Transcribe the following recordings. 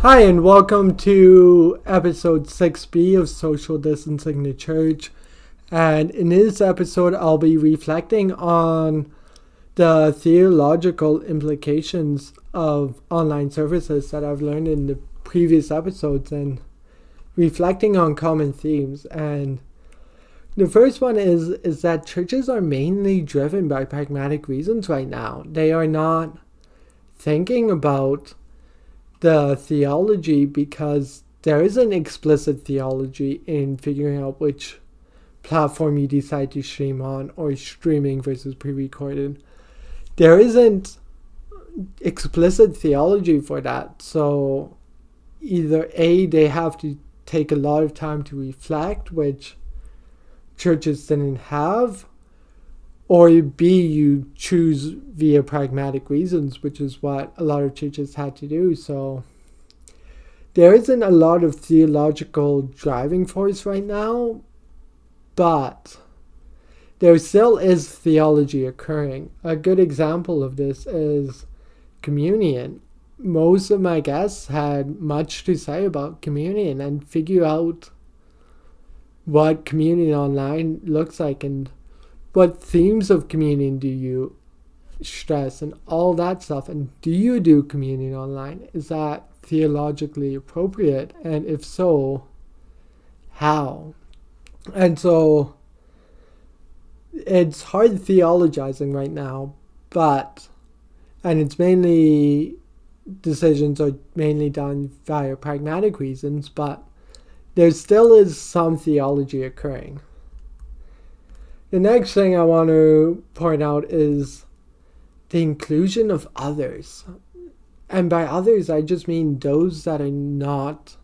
Hi, and welcome to episode 6B of Social Distancing the Church. And in this episode, I'll be reflecting on the theological implications of online services that I've learned in the previous episodes and reflecting on common themes. And the first one is that churches are mainly driven by pragmatic reasons right now. They are not thinking about the theology because there is an explicit theology in figuring out which platform you decide to stream on, or streaming versus pre-recorded. There isn't explicit theology for that, so either A, they have to take a lot of time to reflect, which churches didn't have, or B, you choose via pragmatic reasons, which is what a lot of churches had to do. So there isn't a lot of theological driving force right now, but there still is theology occurring. A good example of this is communion. Most of my guests had much to say about communion and figure out what communion online looks like and what themes of communion do you stress and all that stuff. And do you do communion online? Is that theologically appropriate? And if so, how? And so it's hard theologizing right now, and it's mainly, decisions are mainly done via pragmatic reasons, but there still is some theology occurring. The next thing I want to point out is the inclusion of others. And by others, I just mean those that are not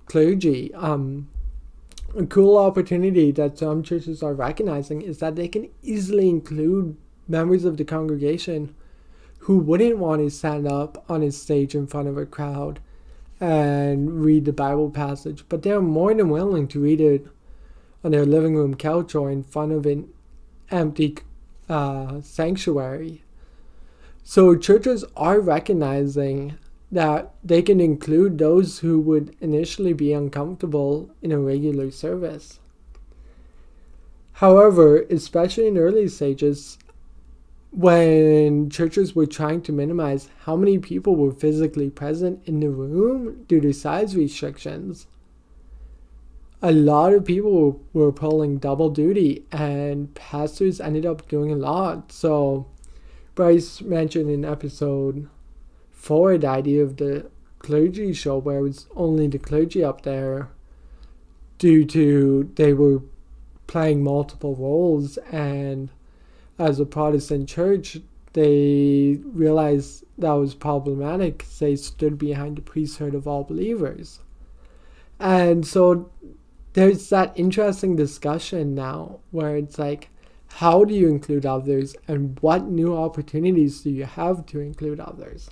clergy. A cool opportunity that some churches are recognizing is that they can easily include members of the congregation who wouldn't want to stand up on a stage in front of a crowd and read the Bible passage, but they're more than willing to read it on their living room couch or in front of an empty sanctuary. So churches are recognizing that they can include those who would initially be uncomfortable in a regular service. However, especially in early stages, when churches were trying to minimize how many people were physically present in the room due to size restrictions, a lot of people were pulling double duty, and pastors ended up doing a lot. So Bryce mentioned in episode 4 the idea of the clergy show, where it was only the clergy up there due to they were playing multiple roles, and as a Protestant church they realized that was problematic because they stood behind the priesthood of all believers. And so there's that interesting discussion now where it's like, how do you include others and what new opportunities do you have to include others?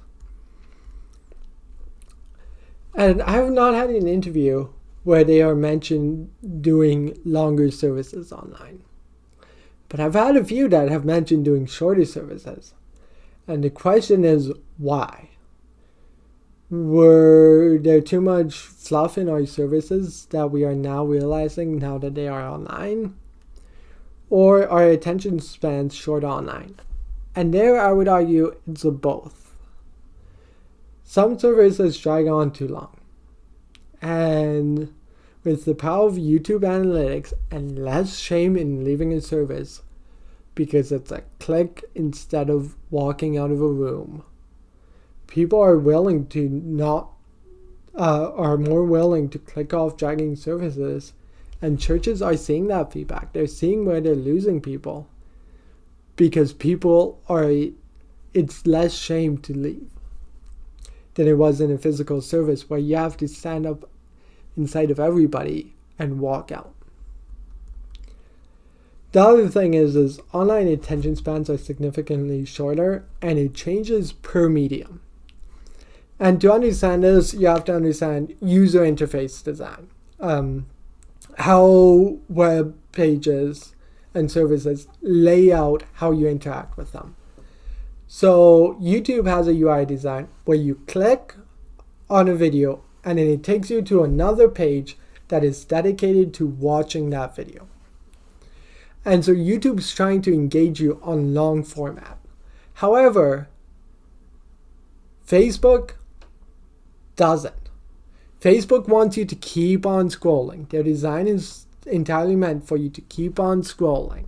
And I have not had an interview where they are mentioned doing longer services online. But I've had a few that have mentioned doing shorter services. And the question is, why? Were there too much fluff in our services that we are now realizing now that they are online? Or are attention spans short online? And there I would argue it's a both. Some services drag on too long. And with the power of YouTube analytics and less shame in leaving a service because it's a click instead of walking out of a room, people are willing to are more willing to click off dragging services, and churches are seeing that feedback. They're seeing where they're losing people because it's less shame to leave than it was in a physical service where you have to stand up in sight of everybody and walk out. The other thing is online attention spans are significantly shorter, and it changes per medium. And to understand this, you have to understand user interface design. How web pages and services lay out how you interact with them. So YouTube has a UI design where you click on a video, and then it takes you to another page that is dedicated to watching that video. And so YouTube's trying to engage you on long format. However, Facebook doesn't. Facebook wants you to keep on scrolling. Their design is entirely meant for you to keep on scrolling.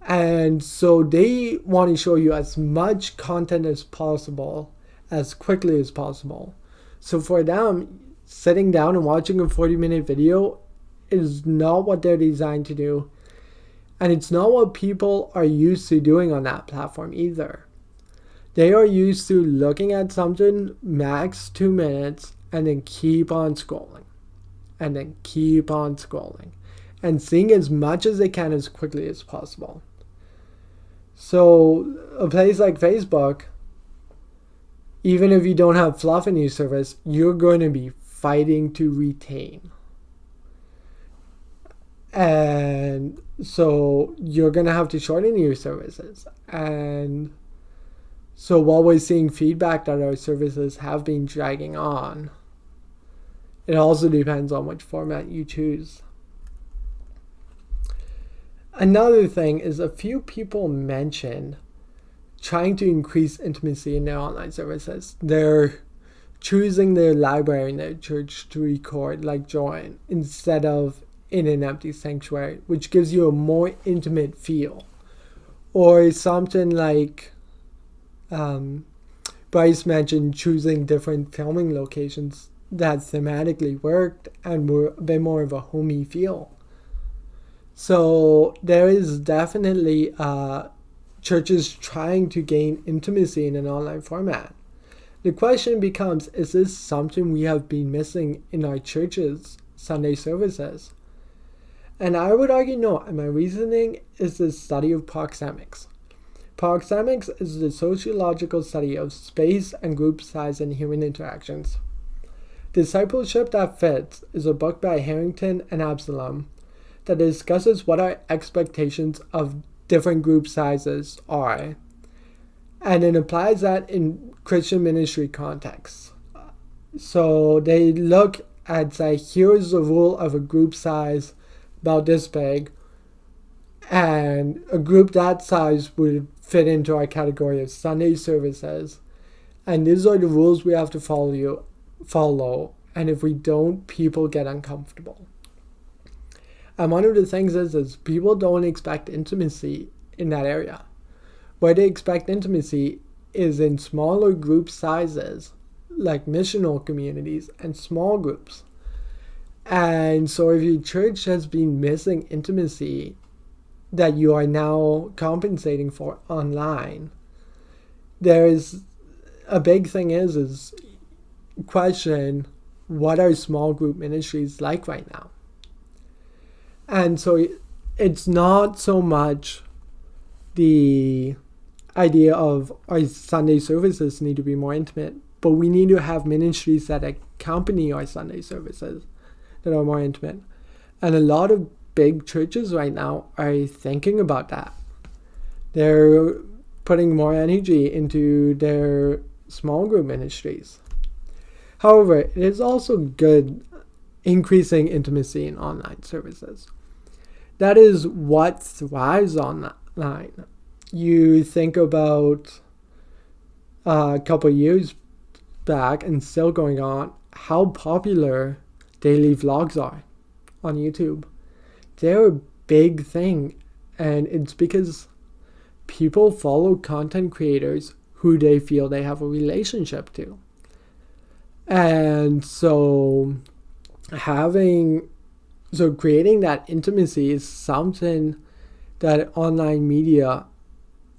And so they want to show you as much content as possible, as quickly as possible. So for them, sitting down and watching a 40-minute video is not what they're designed to do. And it's not what people are used to doing on that platform either. They are used to looking at something max 2 minutes and then keep on scrolling. And then keep on scrolling. And seeing as much as they can as quickly as possible. So a place like Facebook, even if you don't have fluff in your service, you're going to be fighting to retain. And so you're going to have to shorten your services. And so while we're seeing feedback that our services have been dragging on, it also depends on which format you choose. Another thing is a few people mentioned trying to increase intimacy in their online services. They're choosing their library in their church to record, like Join, instead of in an empty sanctuary, which gives you a more intimate feel. Or something like Bryce mentioned, choosing different filming locations that thematically worked and were a bit more of a homey feel. So there is definitely churches trying to gain intimacy in an online format. The question becomes, is this something we have been missing in our churches' Sunday services? And I would argue no, and my reasoning is the study of proxemics. Proxemics is the sociological study of space and group size in human interactions. Discipleship That Fits is a book by Harrington and Absalom that discusses what our expectations of different group sizes are, and it applies that in Christian ministry contexts. So they look at, say, here's the rule of a group size about this big, and a group that size would fit into our category of Sunday services, and these are the rules we have to follow, and if we don't, people get uncomfortable. And one of the things is people don't expect intimacy in that area. Where they expect intimacy is in smaller group sizes, like missional communities and small groups. And so if your church has been missing intimacy that you are now compensating for online, there is a big thing is question, what are small group ministries like right now? And so it's not so much the idea of our Sunday services need to be more intimate, but we need to have ministries that accompany our Sunday services that are more intimate. And a lot of big churches right now are thinking about that. They're putting more energy into their small group ministries. However, it is also good increasing intimacy in online services. That is what thrives online. You think about a couple of years back and still going on, how popular daily vlogs are on YouTube. They're a big thing, and it's because people follow content creators who they feel they have a relationship to. And so creating that intimacy is something that online media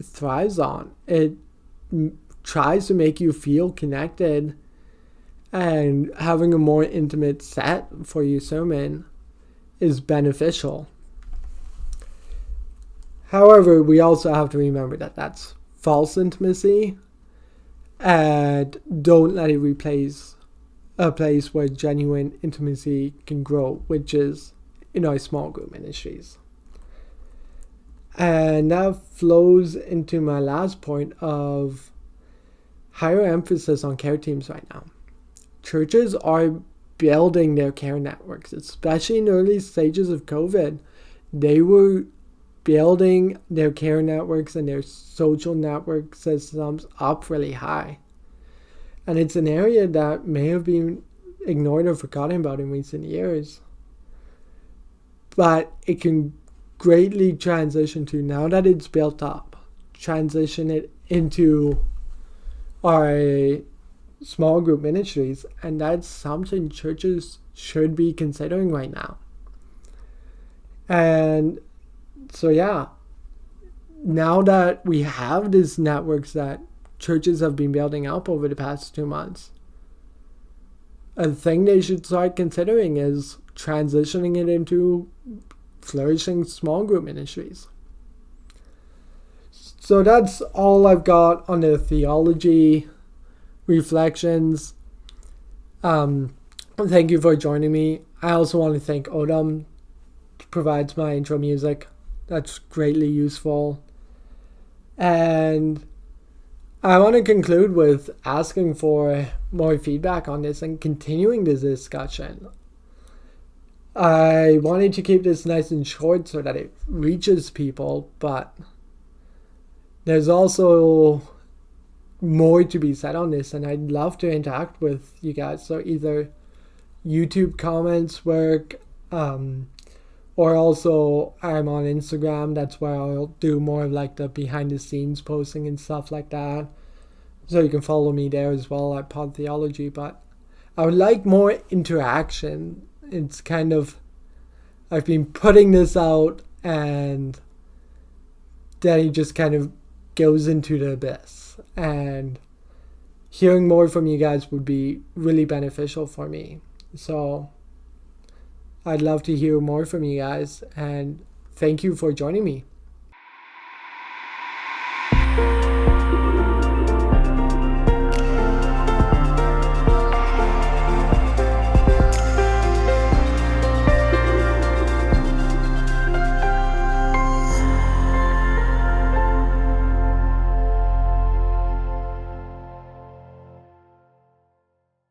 thrives on. It tries to make you feel connected, and having a more intimate set for your sermon is beneficial. However, we also have to remember that that's false intimacy, and don't let it replace a place where genuine intimacy can grow, which is in our small group ministries. And that flows into my last point of higher emphasis on care teams right now. churches are building their care networks, especially in the early stages of COVID. They were building their care networks and their social network systems up really high. And it's an area that may have been ignored or forgotten about in recent years. But it can greatly transition to, now that it's built up, transition it into our small group ministries. And that's something churches should be considering right now. And so yeah, now that we have these networks that churches have been building up over the past 2 months, a thing they should start considering is transitioning it into flourishing small group ministries. So that's all I've got on the theology reflections. Thank you for joining me. I also want to thank Odum, who provides my intro music. That's greatly useful. And I want to conclude with asking for more feedback on this and continuing this discussion. I wanted to keep this nice and short so that it reaches people, but there's also more to be said on this, and I'd love to interact with you guys. So either YouTube comments work, or also I'm on Instagram. That's where I'll do more of like the behind the scenes posting and stuff like that. So you can follow me there as well at Pod Theology. But I would like more interaction. It's kind of, I've been putting this out and then it just kind of goes into the abyss. And hearing more from you guys would be really beneficial for me. So I'd love to hear more from you guys, and thank you for joining me.